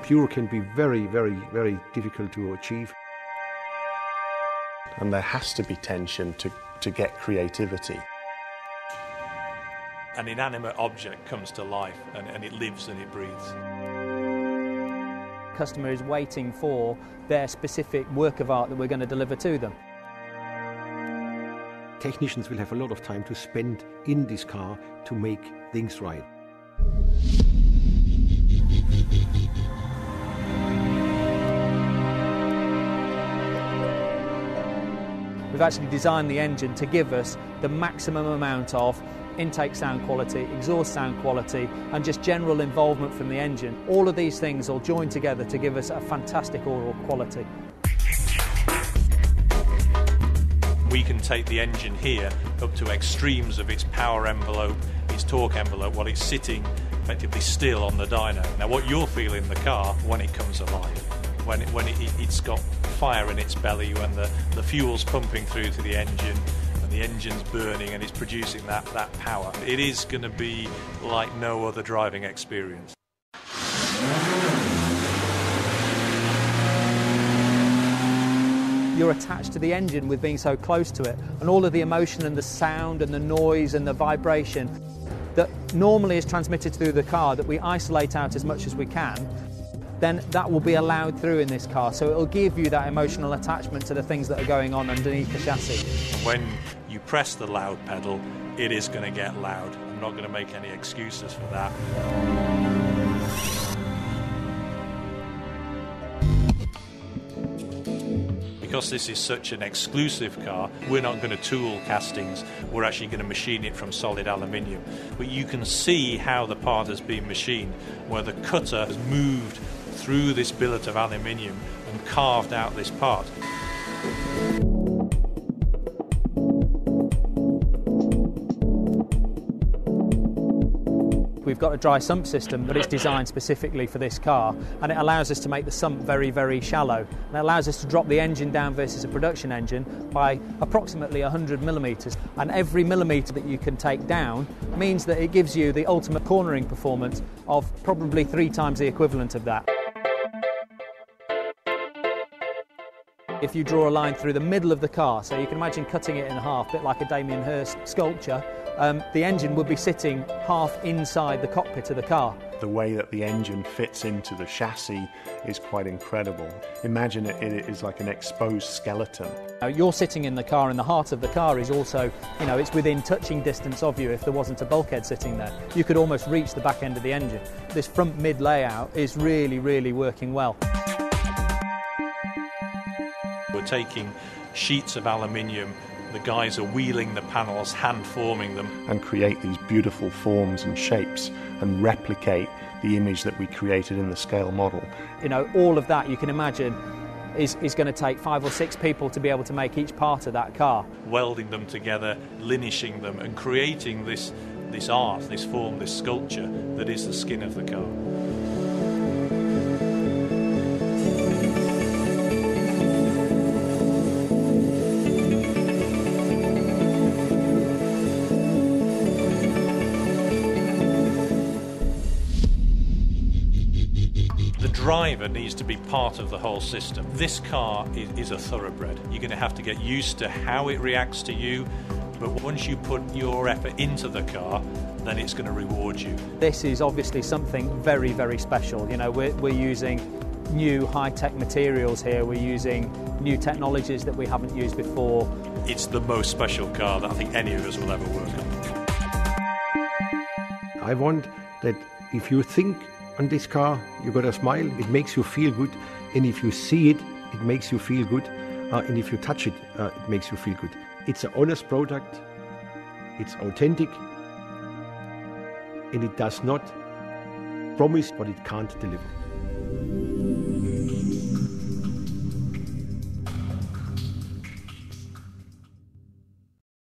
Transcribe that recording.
pure can be very, very, very difficult to achieve. And there has to be tension to get creativity. An inanimate object comes to life and it lives and it breathes. Customer is waiting for their specific work of art that we're going to deliver to them. Technicians will have a lot of time to spend in this car to make things right. We've actually designed the engine to give us the maximum amount of intake sound quality, exhaust sound quality, and just general involvement from the engine. All of these things all join together to give us a fantastic overall quality. We can take the engine here up to extremes of its power envelope, its torque envelope, while it's sitting effectively still on the dyno. Now what you'll feel in the car when it comes alive, when it's got fire in its belly, when the fuel's pumping through to the engine, and the engine's burning and it's producing that power. It is going to be like no other driving experience. You're attached to the engine with being so close to it, and all of the emotion and the sound and the noise and the vibration that normally is transmitted through the car that we isolate out as much as we can, then that will be allowed through in this car. So it'll give you that emotional attachment to the things that are going on underneath the chassis. When you press the loud pedal, it is going to get loud. I'm not going to make any excuses for that. Because this is such an exclusive car, we're not going to tool castings, we're actually going to machine it from solid aluminium. But you can see how the part has been machined, where the cutter has moved through this billet of aluminium and carved out this part. We've got a dry sump system that is designed specifically for this car, and it allows us to make the sump very, very shallow. And it allows us to drop the engine down versus a production engine by approximately 100 millimetres. And every millimetre that you can take down means that it gives you the ultimate cornering performance of probably 3 times the equivalent of that. If you draw a line through the middle of the car, so you can imagine cutting it in half, a bit like a Damien Hirst sculpture, the engine would be sitting half inside the cockpit of the car. The way that the engine fits into the chassis is quite incredible. Imagine it is like an exposed skeleton. You're sitting in the car, and the heart of the car is also, it's within touching distance of you if there wasn't a bulkhead sitting there. You could almost reach the back end of the engine. This front-mid layout is really, really working well. We're taking sheets of aluminium, the guys are wheeling the panels, hand forming them. And create these beautiful forms and shapes and replicate the image that we created in the scale model. All of that, you can imagine, is going to take 5 or 6 people to be able to make each part of that car. Welding them together, linishing them, and creating this art, this form, this sculpture that is the skin of the car. The driver needs to be part of the whole system. This car is a thoroughbred. You're going to have to get used to how it reacts to you, but once you put your effort into the car, then it's going to reward you. This is obviously something very, very special. We're using new high-tech materials here. We're using new technologies that we haven't used before. It's the most special car that I think any of us will ever work on. I want that if you think on this car, you got a smile, it makes you feel good, and if you see it, it makes you feel good, and if you touch it, it makes you feel good. It's an honest product, it's authentic, and it does not promise what it can't deliver.